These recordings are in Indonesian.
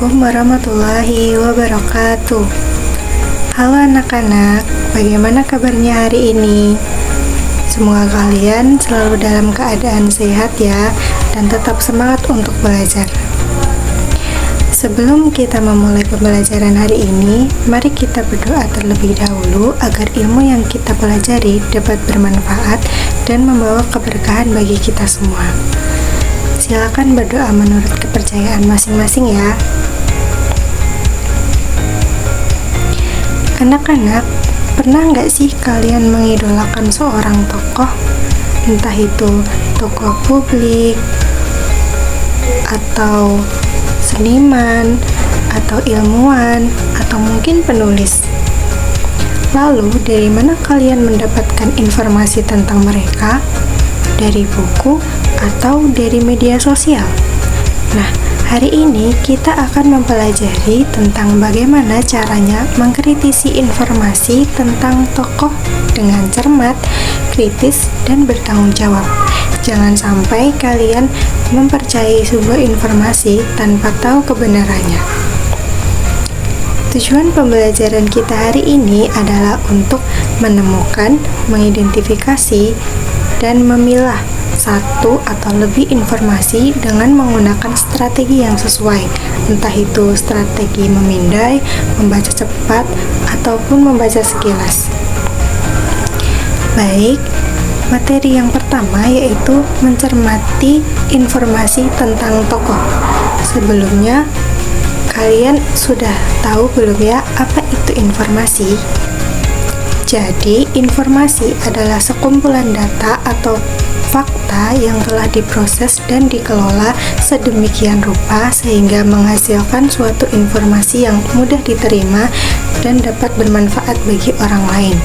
Assalamualaikum warahmatullahi wabarakatuh. Halo anak-anak, bagaimana kabarnya hari ini? Semoga kalian selalu dalam keadaan sehat ya, dan tetap semangat untuk belajar. Sebelum kita memulai pembelajaran hari ini, mari kita berdoa terlebih dahulu agar ilmu yang kita pelajari dapat bermanfaat dan membawa keberkahan bagi kita semua. Silakan berdoa menurut kepercayaan masing-masing ya. Anak-anak, pernah nggak sih kalian mengidolakan seorang tokoh? Entah itu tokoh publik, atau seniman, atau ilmuwan, atau mungkin penulis. Lalu, dari mana kalian mendapatkan informasi tentang mereka? Dari buku atau dari media sosial? Nah, hari ini kita akan mempelajari tentang bagaimana caranya mengkritisi informasi tentang tokoh dengan cermat, kritis, dan bertanggung jawab. Jangan sampai kalian mempercayai sebuah informasi tanpa tahu kebenarannya. Tujuan pembelajaran kita hari ini adalah untuk menemukan, mengidentifikasi, dan memilah satu atau lebih informasi dengan menggunakan strategi yang sesuai, entah itu strategi memindai, membaca cepat, ataupun membaca sekilas. Baik, materi yang pertama yaitu mencermati informasi tentang tokoh. Sebelumnya, kalian sudah tahu belum ya apa itu informasi? Jadi, informasi adalah sekumpulan data atau fakta yang telah diproses dan dikelola sedemikian rupa sehingga menghasilkan suatu informasi yang mudah diterima dan dapat bermanfaat bagi orang lain.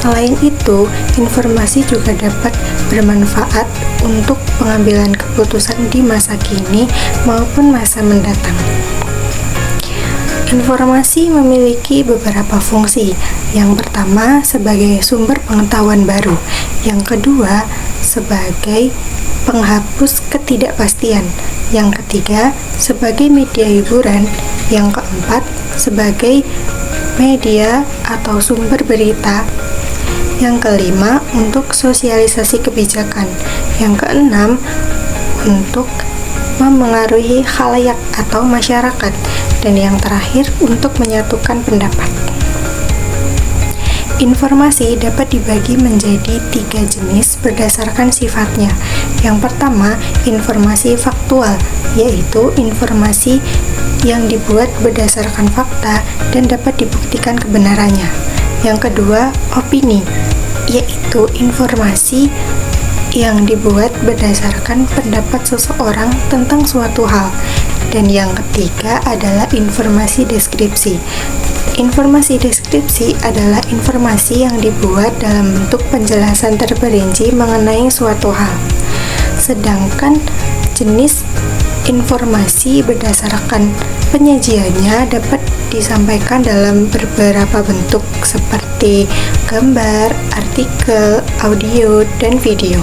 Selain itu, informasi juga dapat bermanfaat untuk pengambilan keputusan di masa kini maupun masa mendatang. Informasi memiliki beberapa fungsi. Yang pertama, sebagai sumber pengetahuan baru. Yang kedua, sebagai penghapus ketidakpastian. Yang ketiga, sebagai media hiburan. Yang keempat, sebagai media atau sumber berita. Yang kelima, untuk sosialisasi kebijakan. Yang keenam, untuk memengaruhi khalayak atau masyarakat. Dan yang terakhir, untuk menyatukan pendapat. Informasi dapat dibagi menjadi 3 jenis berdasarkan sifatnya. Yang pertama, informasi faktual, yaitu informasi yang dibuat berdasarkan fakta dan dapat dibuktikan kebenarannya. Yang kedua, opini, yaitu informasi yang dibuat berdasarkan pendapat seseorang tentang suatu hal. Dan yang ketiga adalah informasi deskripsi. Informasi deskripsi adalah informasi yang dibuat dalam bentuk penjelasan terperinci mengenai suatu hal. Sedangkan jenis informasi berdasarkan penyajiannya dapat disampaikan dalam beberapa bentuk seperti gambar, artikel, audio, dan video.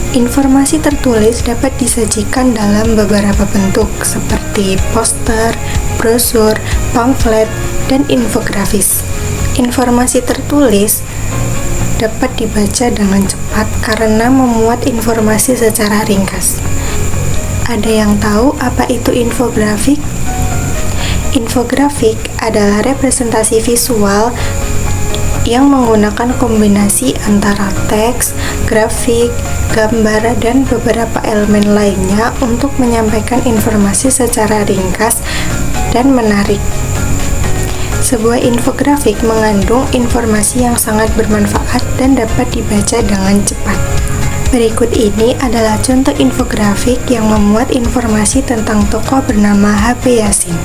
Informasi tertulis dapat disajikan dalam beberapa bentuk seperti poster, brosur, pamflet, dan infografis. Informasi tertulis dapat dibaca dengan cepat karena memuat informasi secara ringkas. Ada yang tahu apa itu infografik? Infografik adalah representasi visual yang menggunakan kombinasi antara teks, grafik, gambar, dan beberapa elemen lainnya untuk menyampaikan informasi secara ringkas dan menarik. Sebuah infografik mengandung informasi yang sangat bermanfaat dan dapat dibaca dengan cepat. Berikut ini adalah contoh infografik yang memuat informasi tentang tokoh bernama H.P. Yasin.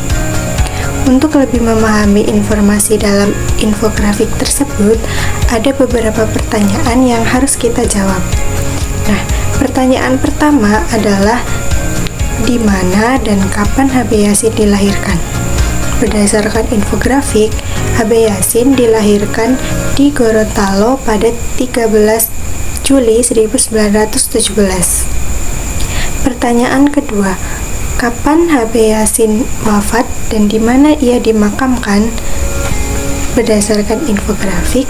Untuk lebih memahami informasi dalam infografik tersebut, ada beberapa pertanyaan yang harus kita jawab. Nah, pertanyaan pertama adalah di mana dan kapan H.B. Yasin dilahirkan? Berdasarkan infografik, H.B. Yasin dilahirkan di Gorontalo pada 13 Juli 1917. Pertanyaan kedua, Kapan HB Yasin wafat dan di mana ia dimakamkan? Berdasarkan infografik,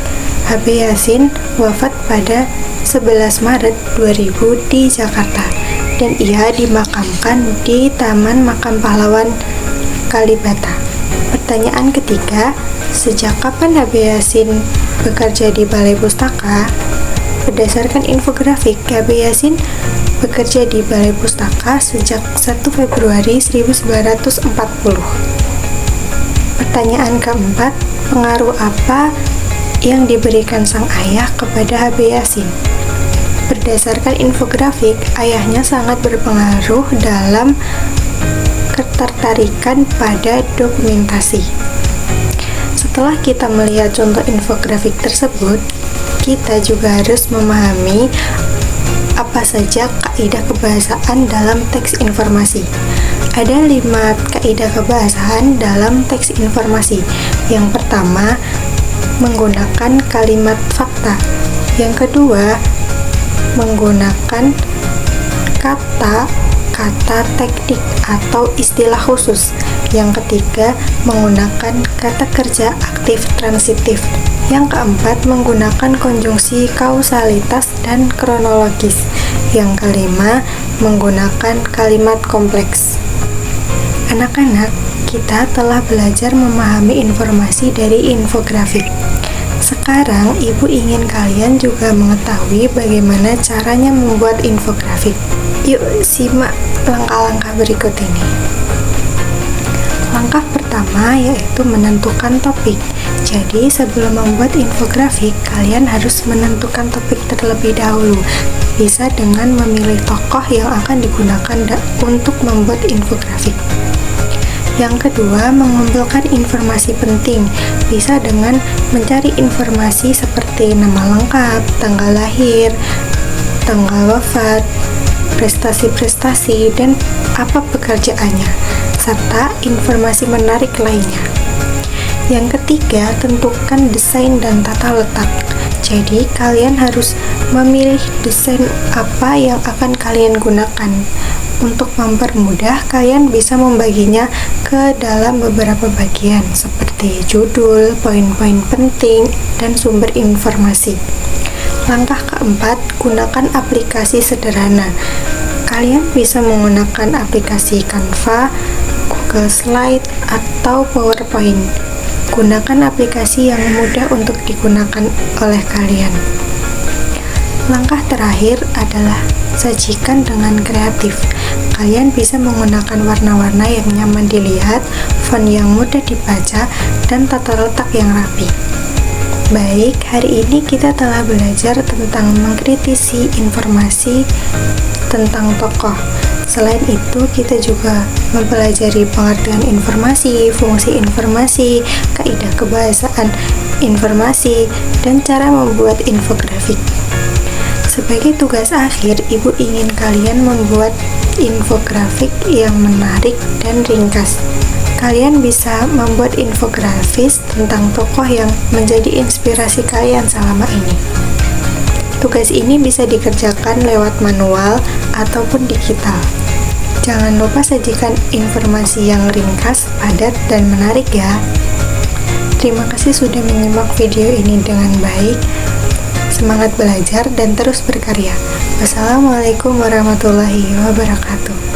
HB Yasin wafat pada 11 Maret 2000 di Jakarta dan ia dimakamkan di Taman Makam Pahlawan Kalibata. Pertanyaan ketiga, sejak kapan HB Yasin bekerja di Balai Pustaka? Berdasarkan infografik, HB Yasin bekerja di Balai Pustaka sejak 1 Februari 1940. Pertanyaan keempat, pengaruh apa yang diberikan sang ayah kepada HB Yasin? Berdasarkan infografik, ayahnya sangat berpengaruh dalam ketertarikan pada dokumentasi. Setelah kita melihat contoh infografik tersebut, kita juga harus memahami apa saja kaidah kebahasaan dalam teks informasi. Ada 5 kaidah kebahasaan dalam teks informasi. Yang pertama, menggunakan kalimat fakta. Yang kedua, menggunakan kata teknik atau istilah khusus. Yang ketiga, menggunakan kata kerja aktif transitif. Yang keempat, menggunakan konjungsi kausalitas dan kronologis. Yang kelima, menggunakan kalimat kompleks. Anak-anak, kita telah belajar memahami informasi dari infografik. Sekarang, Ibu ingin kalian juga mengetahui bagaimana caranya membuat infografik. Yuk, simak langkah-langkah berikut ini. Langkah pertama yaitu menentukan topik. Jadi, sebelum membuat infografik, kalian harus menentukan topik terlebih dahulu. Bisa dengan memilih tokoh yang akan digunakan untuk membuat infografik. Yang kedua, mengumpulkan informasi penting. Bisa dengan mencari informasi seperti nama lengkap, tanggal lahir, tanggal wafat, prestasi-prestasi, dan apa pekerjaannya, serta informasi menarik lainnya. Yang ketiga, tentukan desain dan tata letak. Jadi, kalian harus memilih desain apa yang akan kalian gunakan. Untuk mempermudah, kalian bisa membaginya ke dalam beberapa bagian seperti judul, poin-poin penting, dan sumber informasi. Langkah keempat, gunakan aplikasi sederhana. Kalian bisa menggunakan aplikasi Canva, Google Slide, atau PowerPoint. Gunakan aplikasi yang mudah untuk digunakan oleh kalian. Langkah terakhir adalah sajikan dengan kreatif. Kalian bisa menggunakan warna-warna yang nyaman dilihat, font yang mudah dibaca, dan tata letak yang rapi. Baik, hari ini kita telah belajar tentang mengkritisi informasi tentang tokoh. Selain itu, kita juga mempelajari pengertian informasi, fungsi informasi, kaidah kebahasaan informasi, dan cara membuat infografik. Sebagai tugas akhir, Ibu ingin kalian membuat infografik yang menarik dan ringkas. Kalian bisa membuat infografis tentang tokoh yang menjadi inspirasi kalian selama ini. Tugas ini bisa dikerjakan lewat manual ataupun digital. Jangan lupa sajikan informasi yang ringkas, padat, dan menarik ya. Terima kasih sudah menyimak video ini dengan baik. Semangat belajar dan terus berkarya. Wassalamualaikum warahmatullahi wabarakatuh.